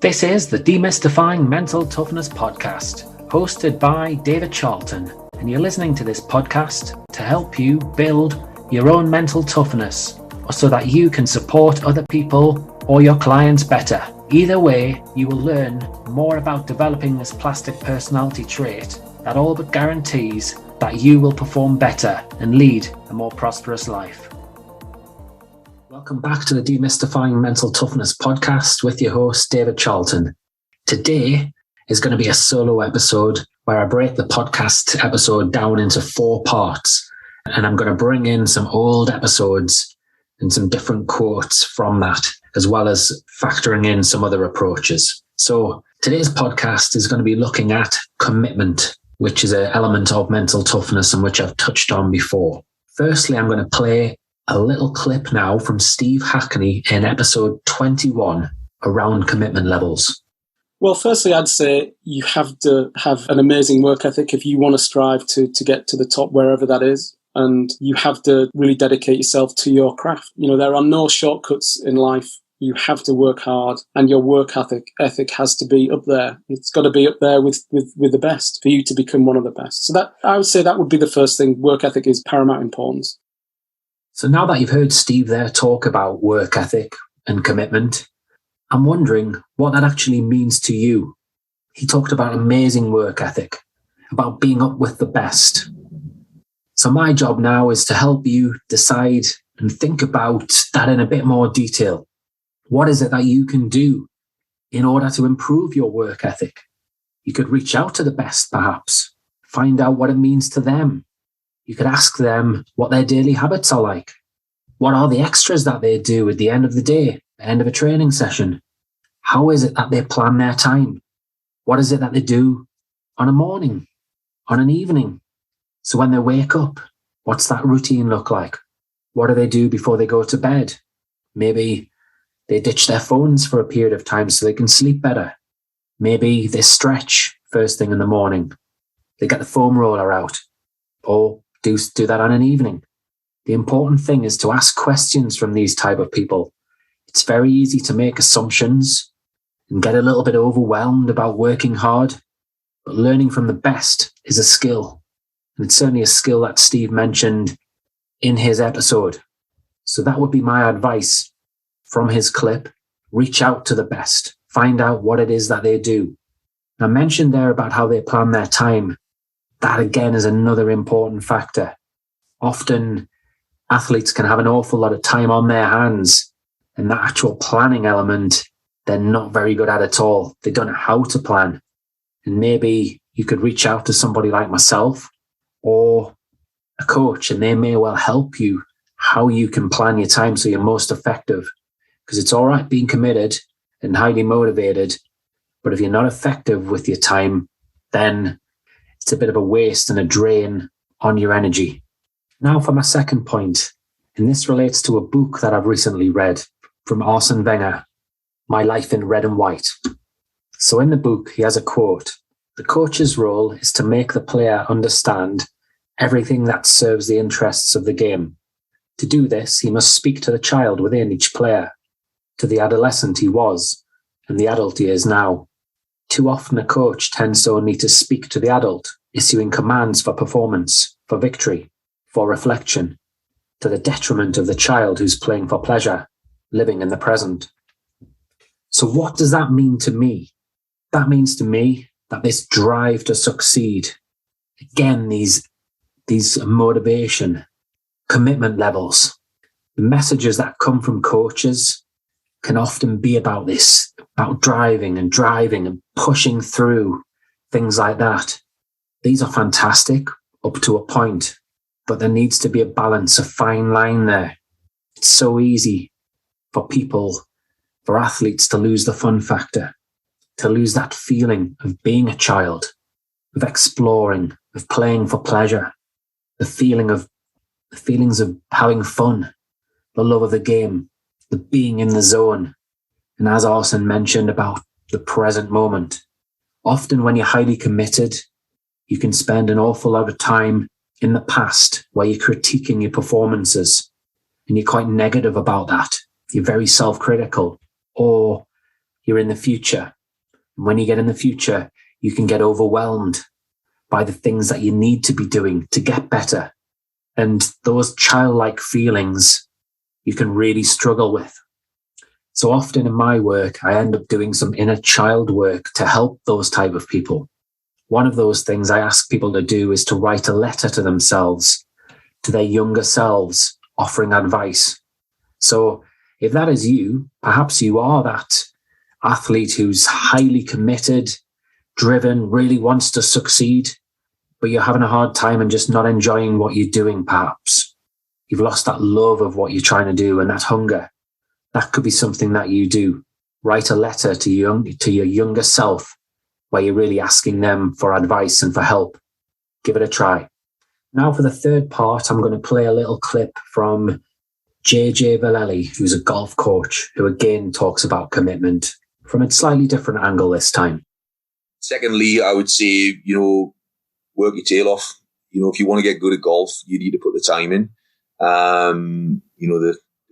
This is the Demystifying Mental Toughness podcast, hosted by David Charlton, and you're listening to this podcast to help you build your own mental toughness, or so that you can support other people or your clients better. Either way, you will learn more about developing this plastic personality trait that all but guarantees that you will perform better and lead a more prosperous life. Welcome back to the Demystifying Mental Toughness podcast with your host, David Charlton. Today is going to be a solo episode where I break the podcast episode down into 4 parts, and I'm going to bring in some old episodes and some different quotes from that, as well as factoring in some other approaches. So today's podcast is going to be looking at commitment, which is an element of mental toughness and which I've touched on before. Firstly, I'm going to play a little clip now from Steve Hackney in episode 21 around commitment levels. Well, firstly, I'd say you have to have an amazing work ethic if you want to strive to get to the top, wherever that is. And you have to really dedicate yourself to your craft. You know, there are no shortcuts in life. You have to work hard, and your work ethic has to be up there. It's got to be up there with the best for you to become one of the best. So that, I would say, that would be the first thing. Work ethic is paramount importance. So now that you've heard Steve there talk about work ethic and commitment, I'm wondering what that actually means to you. He talked about amazing work ethic, about being up with the best. So my job now is to help you decide and think about that in a bit more detail. What is it that you can do in order to improve your work ethic? You could reach out to the best, perhaps, find out what it means to them. You could ask them what their daily habits are like. What are the extras that they do at the end of the day, the end of a training session? How is it that they plan their time? What is it that they do on a morning, on an evening? So when they wake up, what's that routine look like? What do they do before they go to bed? Maybe they ditch their phones for a period of time so they can sleep better. Maybe they stretch first thing in the morning. They get the foam roller out, or do that on an evening. The important thing is to ask questions from these type of people. It's very easy to make assumptions and get a little bit overwhelmed about working hard, but learning from the best is a skill. And it's certainly a skill that Steve mentioned in his episode. So that would be my advice from his clip. Reach out to the best. Find out what it is that they do. I mentioned there about how they plan their time. That again is another important factor. Often athletes can have an awful lot of time on their hands, and that actual planning element, they're not very good at all. They don't know how to plan. And maybe you could reach out to somebody like myself or a coach, and they may well help you how you can plan your time so you're most effective. Because it's all right being committed and highly motivated, but if you're not effective with your time, then it's a bit of a waste and a drain on your energy. Now for my second point, and this relates to a book that I've recently read from Arsene Wenger, My Life in Red and White. So in the book, he has a quote: "The coach's role is to make the player understand everything that serves the interests of the game. To do this, he must speak to the child within each player, to the adolescent he was, and the adult he is now. Too often a coach tends only to speak to the adult, issuing commands for performance, for victory, for reflection, to the detriment of the child who's playing for pleasure, living in the present." So what does that mean to me? That means to me that this drive to succeed, again, these motivation, commitment levels, the messages that come from coaches can often be about this, about driving and pushing through, things like that. These are fantastic up to a point, but there needs to be a balance, a fine line there. It's so easy for people, for athletes, to lose the fun factor, to lose that feeling of being a child, of exploring, of playing for pleasure, the feelings of having fun, the love of the game, the being in the zone. And as Arsene mentioned about the present moment, often when you're highly committed, you can spend an awful lot of time in the past where you're critiquing your performances and you're quite negative about that. You're very self-critical, or You're in the future. And when you get in the future, you can get overwhelmed by the things that you need to be doing to get better. And those childlike feelings you can really struggle with. So often in my work, I end up doing some inner child work to help those type of people. One of those things I ask people to do is to write a letter to themselves, to their younger selves, offering advice. So if that is you, perhaps you are that athlete who's highly committed, driven, really wants to succeed, but you're having a hard time and just not enjoying what you're doing, perhaps. You've lost that love of what you're trying to do and that hunger. That could be something that you do. Write a letter to your younger self where you're really asking them for advice and for help. Give it a try. Now for the third part, I'm going to play a little clip from Vallely, who's a golf coach, who again talks about commitment from a slightly different angle this time. Secondly, I would say, work your tail off. If you want to get good at golf, you need to put the time in.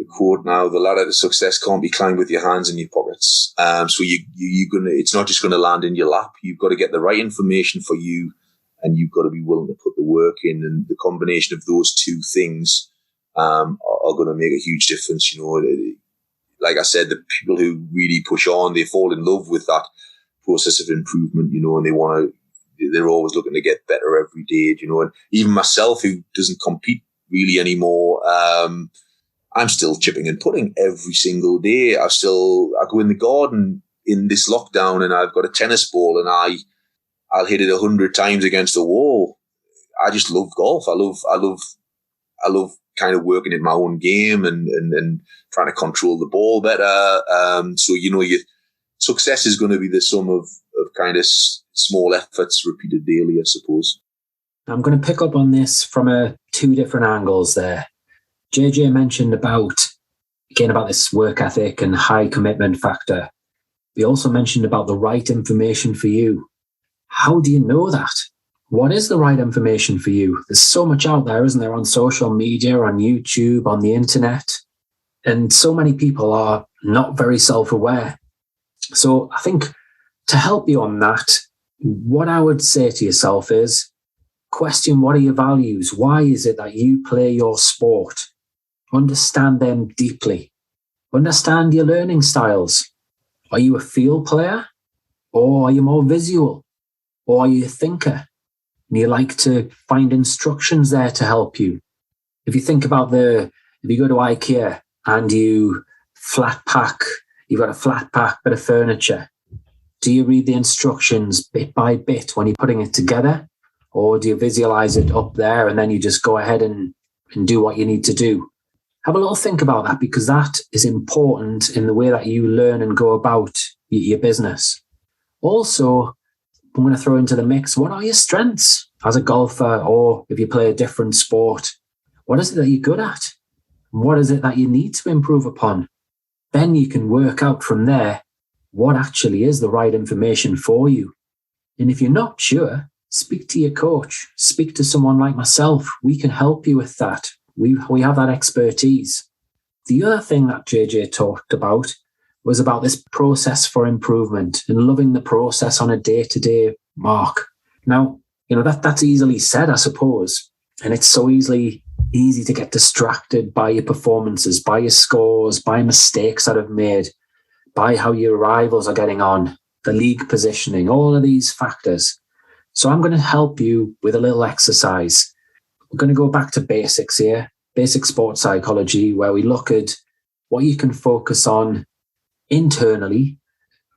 The quote now, the ladder to success can't be climbed with your hands in your pockets. So it's not just going to land in your lap. You've got to get the right information for you, and you've got to be willing to put the work in. And the combination of those two things are going to make a huge difference. Like I said, the people who really push on, they fall in love with that process of improvement, and they're always looking to get better every day, and even myself, who doesn't compete really anymore, I'm still chipping and putting every single day. I go in the garden in this lockdown and I've got a tennis ball and I'll hit it 100 times against the wall. I just love golf. I love kind of working at my own game and trying to control the ball better. So your success is going to be the sum of kind of small efforts repeated daily, I suppose. I'm going to pick up on this from two different angles there. JJ mentioned about this work ethic and high commitment factor. We also mentioned about the right information for you. How do you know that? What is the right information for you? There's so much out there, isn't there, on social media, on YouTube, on the internet? And so many people are not very self-aware. So I think to help you on that, what I would say to yourself is question, what are your values? Why is it that you play your sport? Understand them deeply. Understand your learning styles. Are you a field player? Or are you more visual? Or are you a thinker? And you like to find instructions there to help you. If you think about if you go to IKEA and you've got a flat pack bit of furniture, do you read the instructions bit by bit when you're putting it together? Or do you visualize it up there and then you just go ahead and do what you need to do? Have a little think about that, because that is important in the way that you learn and go about your business. Also, I'm going to throw into the mix, what are your strengths as a golfer, or if you play a different sport? What is it that you're good at? What is it that you need to improve upon? Then you can work out from there what actually is the right information for you. And if you're not sure, speak to your coach, speak to someone like myself. We can help you with that. We have that expertise. The other thing that JJ talked about was about this process for improvement and loving the process on a day-to-day mark. Now, that's easily said, I suppose. And it's so easy to get distracted by your performances, by your scores, by mistakes that I've made, by how your rivals are getting on, the league positioning, all of these factors. So I'm going to help you with a little exercise. We're going to go back to basics here, basic sports psychology, where we look at what you can focus on internally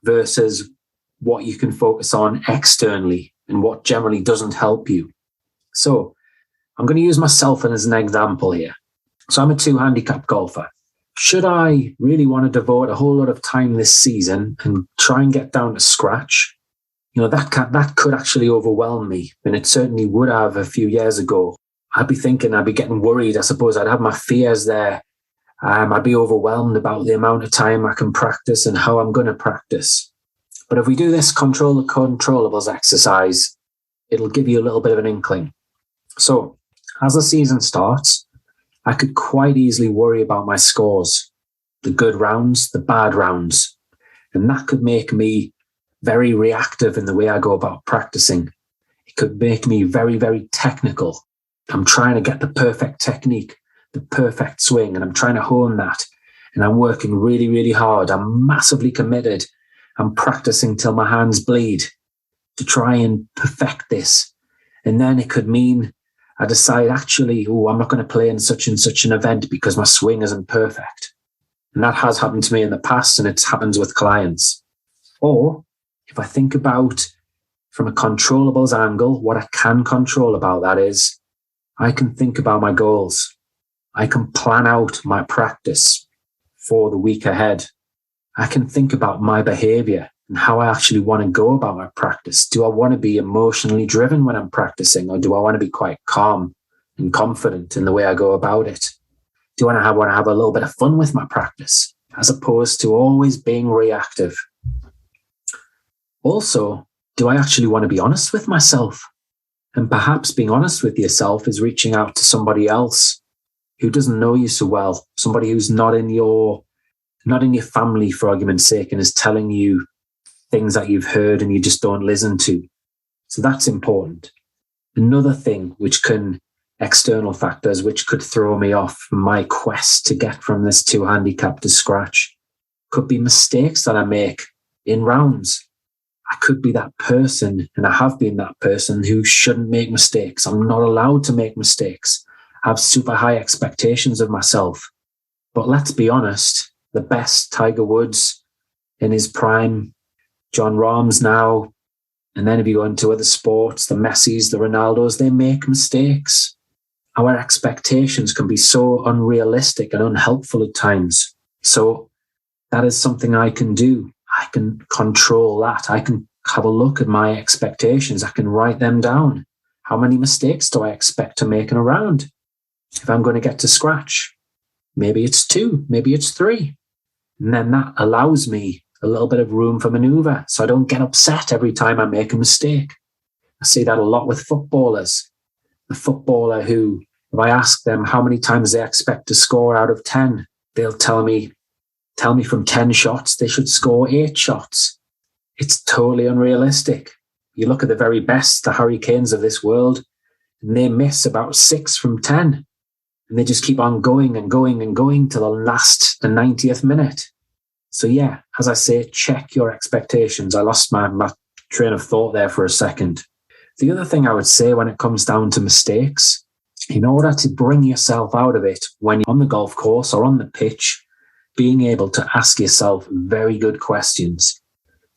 versus what you can focus on externally and what generally doesn't help you. So I'm going to use myself as an example here. So I'm a 2-handicap golfer. Should I really want to devote a whole lot of time this season and try and get down to scratch? That could actually overwhelm me, and it certainly would have a few years ago. I'd be getting worried. I suppose I'd have my fears there. I'd be overwhelmed about the amount of time I can practice and how I'm going to practice. But if we do this control the controllables exercise, it'll give you a little bit of an inkling. So as the season starts, I could quite easily worry about my scores, the good rounds, the bad rounds. And that could make me very reactive in the way I go about practicing. It could make me very, very technical. I'm trying to get the perfect technique, the perfect swing, and I'm trying to hone that. And I'm working really, really hard. I'm massively committed. I'm practicing till my hands bleed to try and perfect this. And then it could mean I decide, actually, I'm not going to play in such and such an event because my swing isn't perfect. And that has happened to me in the past, and it happens with clients. Or if I think about from a controllables angle, what I can control about that is I can think about my goals. I can plan out my practice for the week ahead. I can think about my behavior and how I actually want to go about my practice. Do I want to be emotionally driven when I'm practicing, or do I want to be quite calm and confident in the way I go about it? Do I want to have a little bit of fun with my practice as opposed to always being reactive? Also, do I actually want to be honest with myself? And perhaps being honest with yourself is reaching out to somebody else who doesn't know you so well, somebody who's not in your family, for argument's sake, and is telling you things that you've heard and you just don't listen to. So that's important. Another thing external factors which could throw me off my quest to get from this 2 handicap to scratch could be mistakes that I make in rounds. I could be that person, and I have been that person who shouldn't make mistakes. I'm not allowed to make mistakes. I have super high expectations of myself. But let's be honest, the best, Tiger Woods in his prime, John Rahm's now, and then if you go into other sports, the Messis, the Ronaldos, they make mistakes. Our expectations can be so unrealistic and unhelpful at times. So that is something I can do. I can control that. I can have a look at my expectations. I can write them down. How many mistakes do I expect to make in a round? If I'm going to get to scratch, maybe it's 2, maybe it's 3. And then that allows me a little bit of room for maneuver so I don't get upset every time I make a mistake. I see that a lot with footballers. The footballer who, if I ask them how many times they expect to score out of 10, they'll tell me from 10 shots, they should score 8 shots. It's totally unrealistic. You look at the very best, the Harry Kanes of this world, and they miss about 6 from 10. And they just keep on going and going and going to the 90th minute. So yeah, as I say, check your expectations. I lost my train of thought there for a second. The other thing I would say when it comes down to mistakes, in order to bring yourself out of it when you're on the golf course or on the pitch, being able to ask yourself very good questions.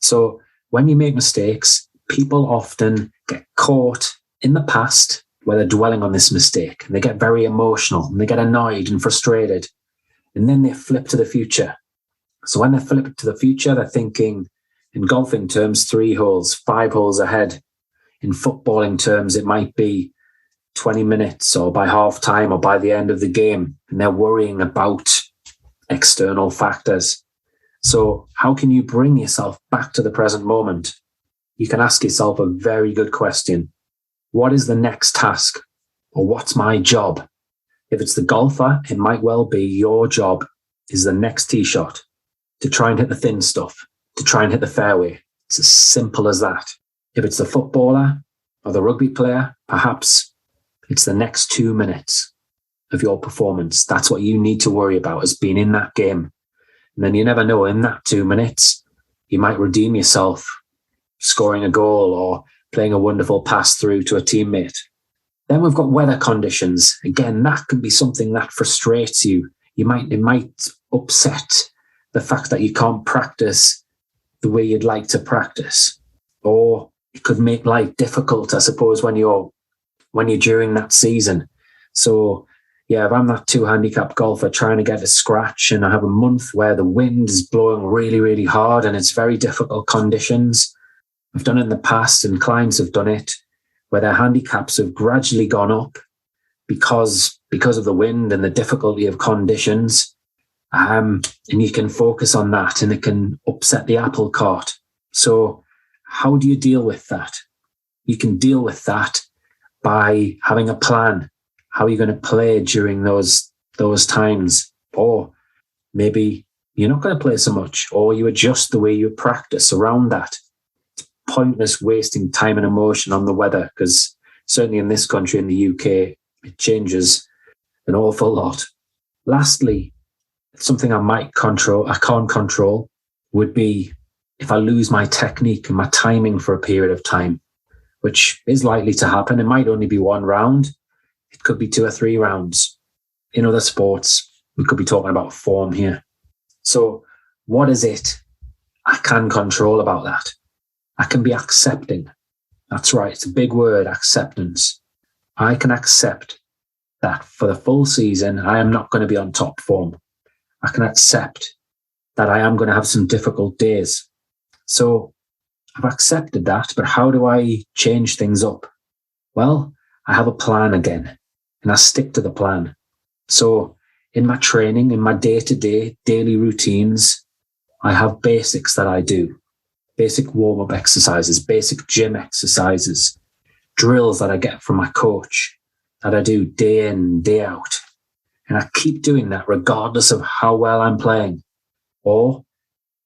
So when you make mistakes, people often get caught in the past where they're dwelling on this mistake, and they get very emotional and they get annoyed and frustrated. And then they flip to the future. So when they flip to the future, they're thinking in golfing terms, 3 holes, 5 holes ahead. In footballing terms, it might be 20 minutes or by half time or by the end of the game. And they're worrying about external factors. So how can you bring yourself back to the present moment? You can ask yourself a very good question. What is the next task? Or what's my job? If it's the golfer, it might well be your job is the next tee shot to try and hit the thin stuff, to try and hit the fairway. It's as simple as that. If it's the footballer or the rugby player, perhaps it's the next 2 minutes of your performance. That's what you need to worry about, as being in that game. And then you never know, in that 2 minutes, you might redeem yourself, scoring a goal or playing a wonderful pass through to a teammate. Then we've got weather conditions. Again, that can be something that frustrates you. It might upset the fact that you can't practice the way you'd like to practice. Or it could make life difficult, I suppose, when you're during that season. So yeah, if I'm that 2 handicap golfer trying to get a scratch and I have a month where the wind is blowing really, really hard and it's very difficult conditions, I've done it in the past and clients have done it, where their handicaps have gradually gone up because of the wind and the difficulty of conditions. And you can focus on that and it can upset the apple cart. So how do you deal with that? You can deal with that by having a plan. How are you going to play during those times? Or maybe you're not going to play so much, or you adjust the way you practice around that. It's pointless wasting time and emotion on the weather, because certainly in this country, in the UK, it changes an awful lot. Lastly, something I can't control would be if I lose my technique and my timing for a period of time, which is likely to happen. It might only be one round. It could be 2 or 3 rounds. In other sports, we could be talking about form here. So what is it I can control about that? I can be accepting. That's right. It's a big word, acceptance. I can accept that for the full season, I am not going to be on top form. I can accept that I am going to have some difficult days. So I've accepted that, but how do I change things up? Well, I have a plan again, and I stick to the plan. So in my training, in my day-to-day, daily routines, I have basics that I do. Basic warm-up exercises, basic gym exercises, drills that I get from my coach, that I do day in, day out. And I keep doing that regardless of how well I'm playing. Or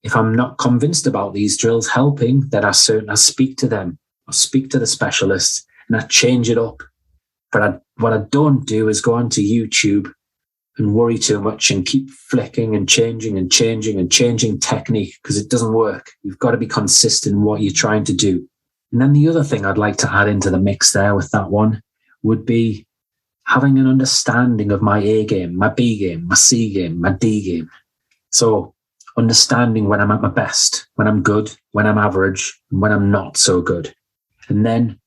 if I'm not convinced about these drills helping, then I speak to them. I speak to the specialists and I change it up. But what I don't do is go onto YouTube and worry too much and keep flicking and changing technique, because it doesn't work. You've got to be consistent in what you're trying to do. And then the other thing I'd like to add into the mix there with that one would be having an understanding of my A game, my B game, my C game, my D game. So understanding when I'm at my best, when I'm good, when I'm average, and when I'm not so good. And then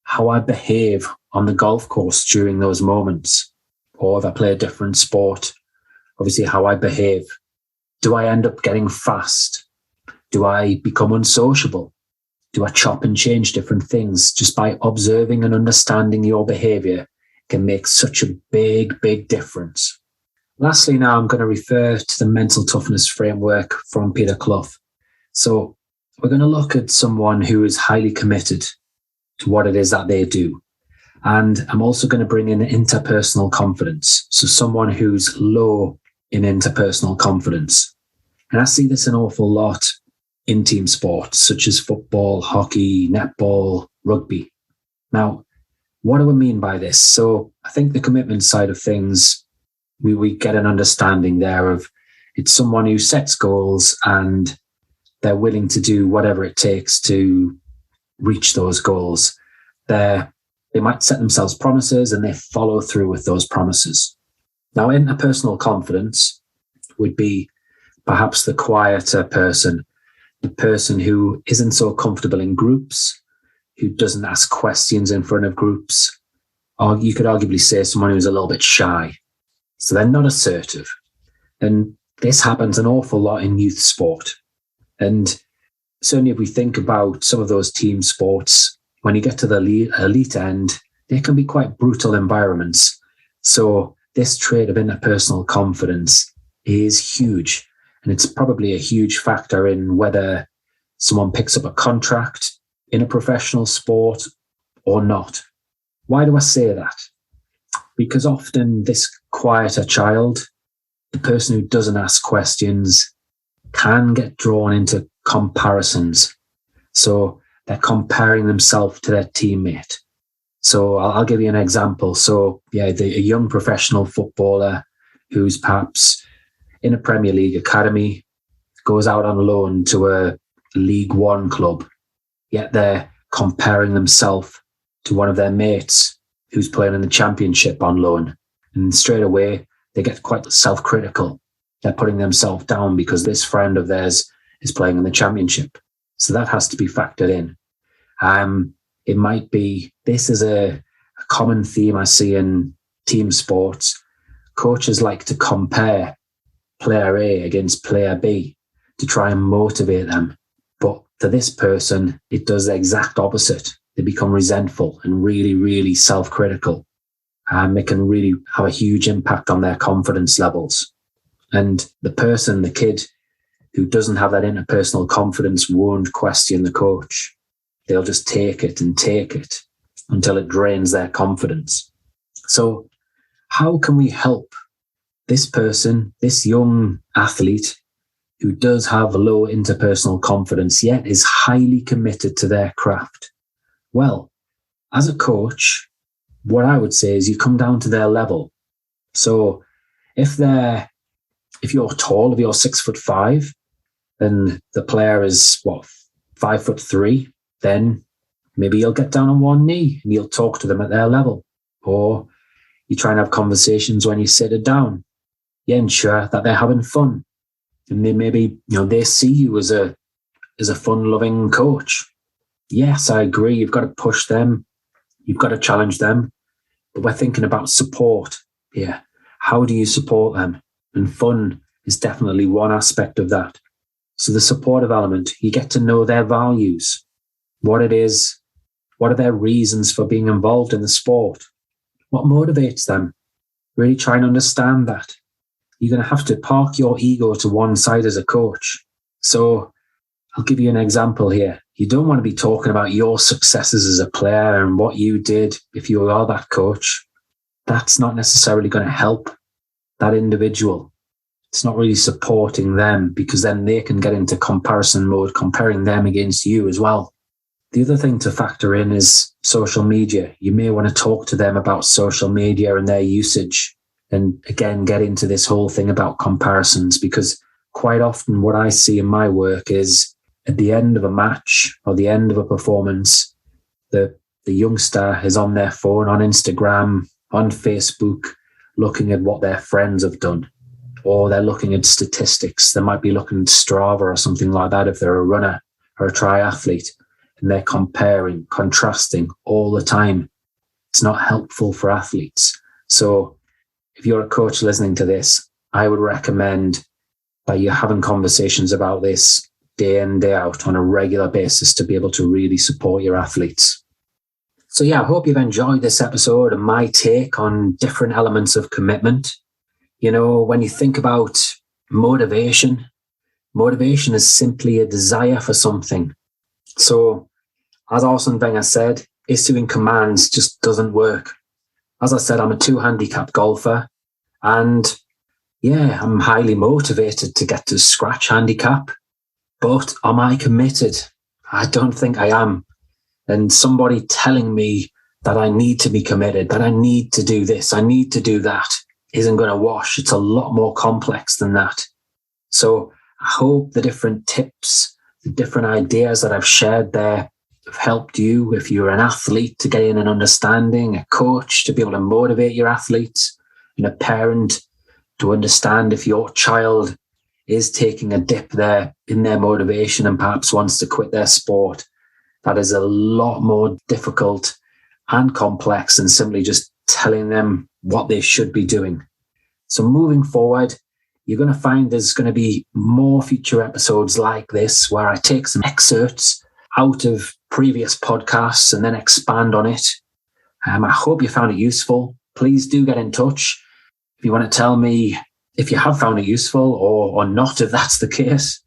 how I behave on the golf course during those moments. Or if I play a different sport, obviously how I behave. Do I end up getting fast? Do I become unsociable? Do I chop and change different things? Just by observing and understanding your behavior can make such a big, big difference. Lastly, now I'm going to refer to the mental toughness framework from Peter Clough. So we're going to look at someone who is highly committed to what it is that they do. And I'm also going to bring in interpersonal confidence. So someone who's low in interpersonal confidence. And I see this an awful lot in team sports, such as football, hockey, netball, rugby. Now, what do I mean by this? So I think the commitment side of things, we get an understanding there of it's someone who sets goals and they're willing to do whatever it takes to reach those goals. They might set themselves promises and they follow through with those promises. Now, interpersonal confidence would be perhaps the quieter person, the person who isn't so comfortable in groups, who doesn't ask questions in front of groups. Or you could arguably say someone who's a little bit shy. So they're not assertive. And this happens an awful lot in youth sport. And certainly if we think about some of those team sports, when you get to the elite end, they can be quite brutal environments. So this trait of interpersonal confidence is huge. And it's probably a huge factor in whether someone picks up a contract in a professional sport or not. Why do I say that? Because often this quieter child, the person who doesn't ask questions, can get drawn into comparisons. So they're comparing themselves to their teammate. So I'll give you an example. So a young professional footballer who's perhaps in a Premier League academy goes out on loan to a League One club, yet they're comparing themselves to one of their mates who's playing in the Championship on loan. And straight away, they get quite self-critical. They're putting themselves down because this friend of theirs is playing in the Championship. So that has to be factored in. It might be, this is a common theme I see in team sports. Coaches like to compare player A against player B to try and motivate them. But to this person, it does the exact opposite. They become resentful and really, really self-critical. It can really have a huge impact on their confidence levels. And the kid who doesn't have that interpersonal confidence won't question the coach. They'll just take it until it drains their confidence. So how can we help this person, this young athlete, who does have low interpersonal confidence, yet is highly committed to their craft? Well, as a coach, what I would say is you come down to their level. So if you're tall, if you're 6'5", and the player is 5'3", then maybe you'll get down on one knee and you'll talk to them at their level. Or you try and have conversations when you sit it down. You ensure that they're having fun. And then maybe, they see you as a fun-loving coach. Yes, I agree. You've got to push them. You've got to challenge them. But we're thinking about support here. How do you support them? And fun is definitely one aspect of that. So the supportive element, you get to know their values, what it is, what are their reasons for being involved in the sport, what motivates them. Really try and understand that. You're going to have to park your ego to one side as a coach. So I'll give you an example here. You don't want to be talking about your successes as a player and what you did if you are that coach. That's not necessarily going to help that individual. It's not really supporting them, because then they can get into comparison mode, comparing them against you as well. The other thing to factor in is social media. You may want to talk to them about social media and their usage. And again, get into this whole thing about comparisons, because quite often what I see in my work is at the end of a match or the end of a performance, the youngster is on their phone, on Instagram, on Facebook, looking at what their friends have done. Or they're looking at statistics. They might be looking at Strava or something like that if they're a runner or a triathlete. And they're comparing, contrasting all the time. It's not helpful for athletes. So if you're a coach listening to this, I would recommend that you're having conversations about this day in, day out on a regular basis to be able to really support your athletes. So I hope you've enjoyed this episode and my take on different elements of commitment. When you think about motivation is simply a desire for something. So as Arsene Wenger said, issuing commands just doesn't work. As I said, I'm a 2-handicap golfer, and I'm highly motivated to get to scratch handicap. But am I committed? I don't think I am. And somebody telling me that I need to be committed, that I need to do this, I need to do that, isn't going to wash. It's a lot more complex than that. So I hope the different tips, the different ideas that I've shared there have helped you. If you're an athlete, to get in an understanding, a coach to be able to motivate your athletes, and a parent to understand if your child is taking a dip there in their motivation and perhaps wants to quit their sport. That is a lot more difficult and complex than simply just telling them what they should be doing. So moving forward, you're going to find there's going to be more future episodes like this where I take some excerpts out of previous podcasts and then expand on it. I hope you found it useful. Please do get in touch if you want to tell me if you have found it useful or not, if that's the case.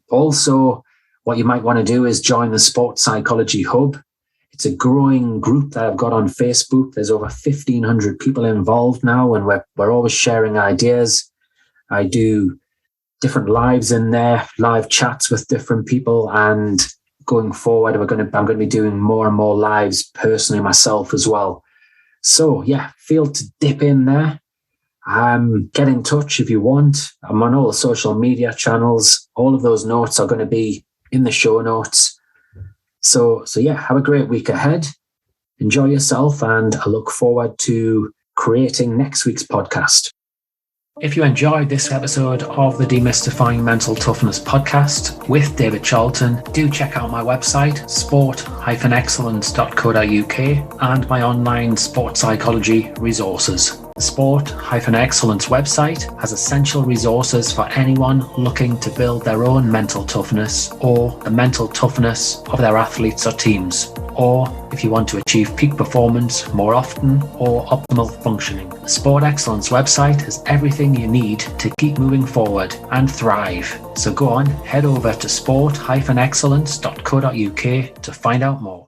Also, what you might want to do is join the Sports Psychology Hub. It's a growing group that I've got on Facebook. There's over 1,500 people involved now, and we're always sharing ideas. I do different lives in there, live chats with different people, and going forward, I'm going to be doing more and more lives personally myself as well. So feel to dip in there. Get in touch if you want. I'm on all the social media channels. All of those notes are going to be in the show notes. So have a great week ahead. Enjoy yourself, and I look forward to creating next week's podcast. If you enjoyed this episode of the Demystifying Mental Toughness podcast with David Charlton, do check out my website, sport-excellence.co.uk, and my online sports psychology resources. The Sport Excellence website has essential resources for anyone looking to build their own mental toughness or the mental toughness of their athletes or teams, or if you want to achieve peak performance more often or optimal functioning. The Sport Excellence website has everything you need to keep moving forward and thrive. So go on, head over to sport-excellence.co.uk to find out more.